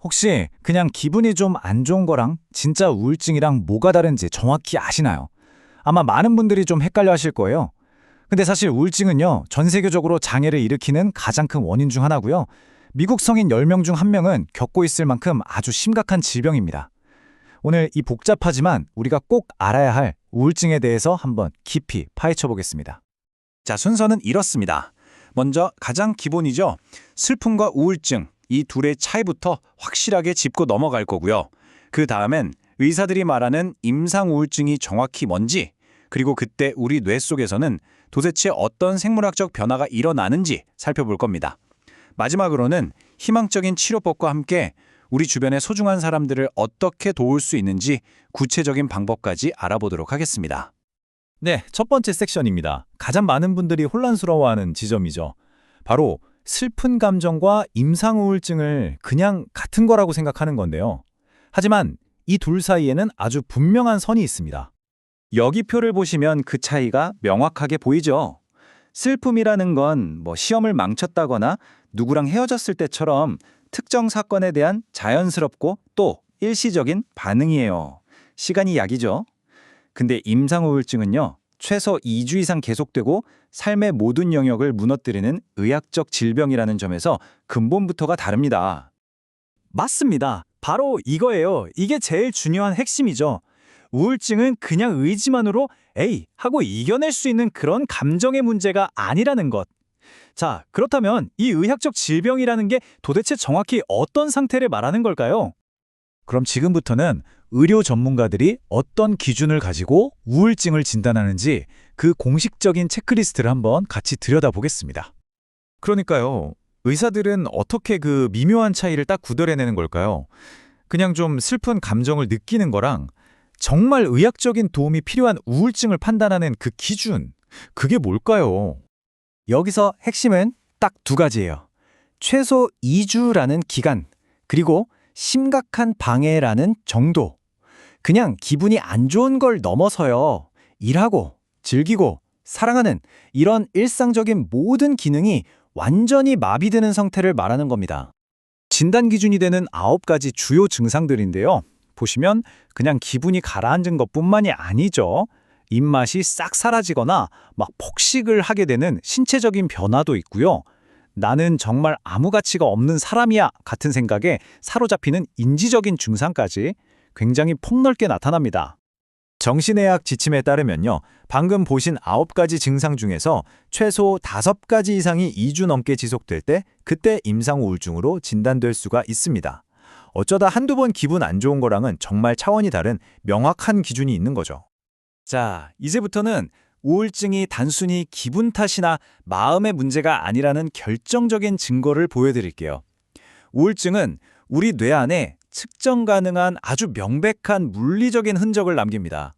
혹시 그냥 기분이 좀 안 좋은 거랑 진짜 우울증이랑 뭐가 다른지 정확히 아시나요? 아마 많은 분들이 좀 헷갈려 하실 거예요. 근데 사실 우울증은요, 전 세계적으로 장애를 일으키는 가장 큰 원인 중 하나고요. 미국 성인 10명 중 1명은 겪고 있을 만큼 아주 심각한 질병입니다. 오늘 이 복잡하지만 우리가 꼭 알아야 할 우울증에 대해서 한번 깊이 파헤쳐 보겠습니다. 자, 순서는 이렇습니다. 먼저 가장 기본이죠. 슬픔과 우울증, 이 둘의 차이부터 확실하게 짚고 넘어갈 거고요. 그 다음엔 의사들이 말하는 임상 우울증이 정확히 뭔지, 그리고 그때 우리 뇌 속에서는 도대체 어떤 생물학적 변화가 일어나는지 살펴볼 겁니다. 마지막으로는 희망적인 치료법과 함께 우리 주변의 소중한 사람들을 어떻게 도울 수 있는지 구체적인 방법까지 알아보도록 하겠습니다. 네, 첫 번째 섹션입니다. 가장 많은 분들이 혼란스러워하는 지점이죠. 바로 슬픈 감정과 임상 우울증을 그냥 같은 거라고 생각하는 건데요. 하지만 이 둘 사이에는 아주 분명한 선이 있습니다. 여기 표를 보시면 그 차이가 명확하게 보이죠. 슬픔이라는 건 시험을 망쳤다거나 누구랑 헤어졌을 때처럼 특정 사건에 대한 자연스럽고 또 일시적인 반응이에요. 시간이 약이죠. 근데 임상 우울증은요, 최소 2주 이상 계속되고 삶의 모든 영역을 무너뜨리는 의학적 질병이라는 점에서 근본부터가 다릅니다. 맞습니다. 바로 이거예요. 이게 제일 중요한 핵심이죠. 우울증은 그냥 의지만으로 에이 하고 이겨낼 수 있는 그런 감정의 문제가 아니라는 것. 자, 그렇다면 이 의학적 질병이라는 게 도대체 정확히 어떤 상태를 말하는 걸까요? 그럼 지금부터는 의료 전문가들이 어떤 기준을 가지고 우울증을 진단하는지 그 공식적인 체크리스트를 한번 같이 들여다보겠습니다. 그러니까요. 의사들은 어떻게 그 미묘한 차이를 딱 구별해내는 걸까요? 그냥 좀 슬픈 감정을 느끼는 거랑 정말 의학적인 도움이 필요한 우울증을 판단하는 그 기준, 그게 뭘까요? 여기서 핵심은 딱 두 가지예요. 최소 2주라는 기간, 그리고 심각한 방해라는 정도. 그냥 기분이 안 좋은 걸 넘어서요. 일하고, 즐기고, 사랑하는 이런 일상적인 모든 기능이 완전히 마비되는 상태를 말하는 겁니다. 진단 기준이 되는 9가지 주요 증상들인데요. 보시면 그냥 기분이 가라앉은 것뿐만이 아니죠. 입맛이 싹 사라지거나 막 폭식을 하게 되는 신체적인 변화도 있고요. 나는 정말 아무 가치가 없는 사람이야 같은 생각에 사로잡히는 인지적인 증상까지 굉장히 폭넓게 나타납니다. 정신의학 지침에 따르면요. 방금 보신 9가지 증상 중에서 최소 5가지 이상이 2주 넘게 지속될 때 그때 임상 우울증으로 진단될 수가 있습니다. 어쩌다 한두 번 기분 안 좋은 거랑은 정말 차원이 다른 명확한 기준이 있는 거죠. 자, 이제부터는 우울증이 단순히 기분 탓이나 마음의 문제가 아니라는 결정적인 증거를 보여드릴게요. 우울증은 우리 뇌 안에 측정 가능한 아주 명백한 물리적인 흔적을 남깁니다.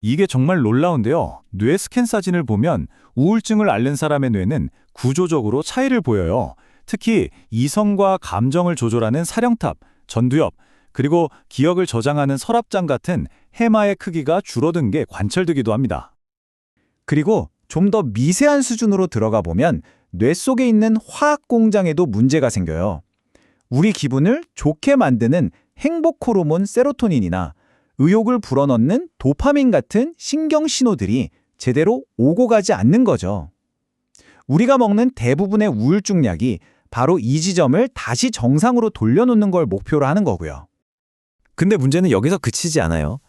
이게 정말 놀라운데요. 뇌 스캔 사진을 보면 우울증을 앓는 사람의 뇌는 구조적으로 차이를 보여요. 특히 이성과 감정을 조절하는 사령탑, 전두엽, 그리고 기억을 저장하는 서랍장 같은 해마의 크기가 줄어든 게 관찰되기도 합니다. 그리고 좀 더 미세한 수준으로 들어가 보면 뇌 속에 있는 화학 공장에도 문제가 생겨요. 우리 기분을 좋게 만드는 행복 호르몬 세로토닌이나 의욕을 불어넣는 도파민 같은 신경 신호들이 제대로 오고 가지 않는 거죠. 우리가 먹는 대부분의 우울증 약이 바로 이 지점을 다시 정상으로 돌려놓는 걸 목표로 하는 거고요. 근데 문제는 여기서 그치지 않아요.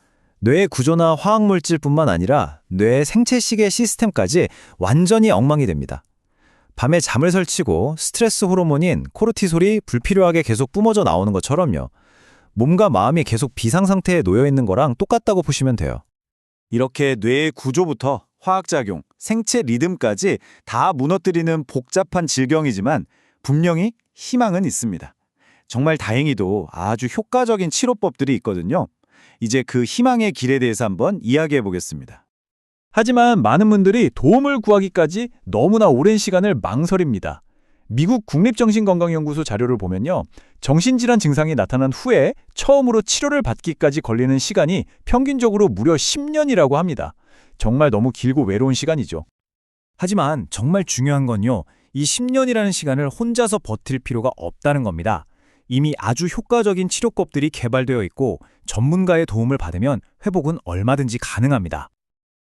뇌의 구조나 화학물질뿐만 아니라 뇌의 생체시계 시스템까지 완전히 엉망이 됩니다. 밤에 잠을 설치고 스트레스 호르몬인 코르티솔이 불필요하게 계속 뿜어져 나오는 것처럼요. 몸과 마음이 계속 비상 상태에 놓여 있는 거랑 똑같다고 보시면 돼요. 이렇게 뇌의 구조부터 화학작용, 생체 리듬까지 다 무너뜨리는 복잡한 질병이지만 분명히 희망은 있습니다. 정말 다행히도 아주 효과적인 치료법들이 있거든요. 이제 그 희망의 길에 대해서 한번 이야기해 보겠습니다. 하지만 많은 분들이 도움을 구하기까지 너무나 오랜 시간을 망설입니다. 미국 국립정신건강연구소 자료를 보면요. 정신질환 증상이 나타난 후에 처음으로 치료를 받기까지 걸리는 시간이 평균적으로 무려 10년이라고 합니다. 정말 너무 길고 외로운 시간이죠. 하지만 정말 중요한 건요. 이 10년이라는 시간을 혼자서 버틸 필요가 없다는 겁니다. 이미 아주 효과적인 치료법들이 개발되어 있고 전문가의 도움을 받으면 회복은 얼마든지 가능합니다.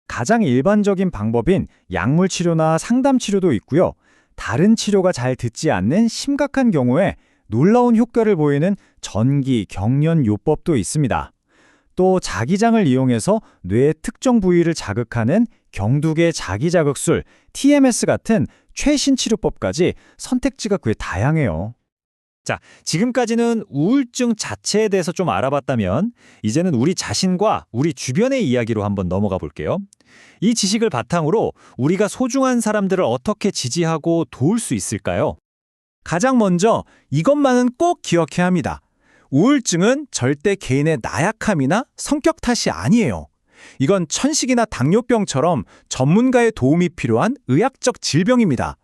가장 일반적인 방법인 약물 치료나 상담 치료도 있고요. 다른 치료가 잘 듣지 않는 심각한 경우에 놀라운 효과를 보이는 전기, 경련 요법도 있습니다. 또 자기장을 이용해서 뇌의 특정 부위를 자극하는 경두계 자기자극술, TMS 같은 최신 치료법까지 선택지가 꽤 다양해요. 자, 지금까지는 우울증 자체에 대해서 좀 알아봤다면 이제는 우리 자신과 우리 주변의 이야기로 한번 넘어가 볼게요. 이 지식을 바탕으로 우리가 소중한 사람들을 어떻게 지지하고 도울 수 있을까요? 가장 먼저 이것만은 꼭 기억해야 합니다. 우울증은 절대 개인의 나약함이나 성격 탓이 아니에요. 이건 천식이나 당뇨병처럼 전문가의 도움이 필요한 의학적 질병입니다.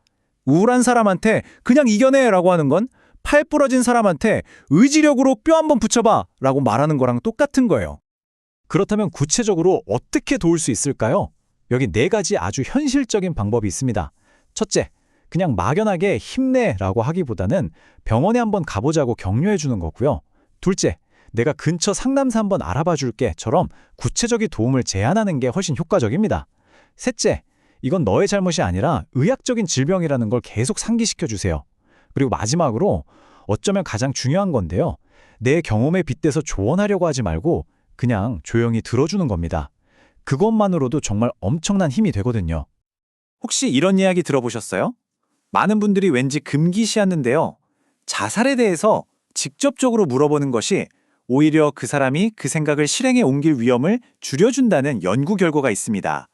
우울한 사람한테 그냥 이겨내라고 하는 건 팔 부러진 사람한테 의지력으로 뼈 한번 붙여봐 라고 말하는 거랑 똑같은 거예요. 그렇다면 구체적으로 어떻게 도울 수 있을까요? 여기 4가지 아주 현실적인 방법이 있습니다. 첫째, 그냥 막연하게 힘내라고 하기보다는 병원에 한번 가보자고 격려해 주는 거고요. 둘째, 내가 근처 상담사 한번 알아봐 줄게처럼 구체적인 도움을 제안하는 게 훨씬 효과적입니다. 셋째, 이건 너의 잘못이 아니라 의학적인 질병이라는 걸 계속 상기시켜 주세요. 그리고 마지막으로 어쩌면 가장 중요한 건데요. 내 경험에 빗대서 조언하려고 하지 말고 그냥 조용히 들어주는 겁니다. 그것만으로도 정말 엄청난 힘이 되거든요. 혹시 이런 이야기 들어보셨어요? 많은 분들이 왠지 금기시하는데요. 자살에 대해서 직접적으로 물어보는 것이 오히려 그 사람이 그 생각을 실행에 옮길 위험을 줄여준다는 연구 결과가 있습니다.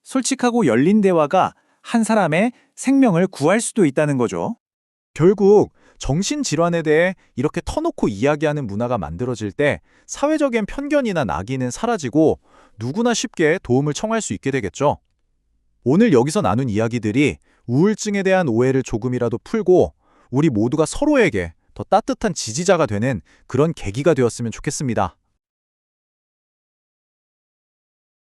솔직하고 열린 대화가 한 사람의 생명을 구할 수도 있다는 거죠. 결국 정신질환에 대해 이렇게 터놓고 이야기하는 문화가 만들어질 때 사회적인 편견이나 낙인은 사라지고 누구나 쉽게 도움을 청할 수 있게 되겠죠. 오늘 여기서 나눈 이야기들이 우울증에 대한 오해를 조금이라도 풀고 우리 모두가 서로에게 더 따뜻한 지지자가 되는 그런 계기가 되었으면 좋겠습니다.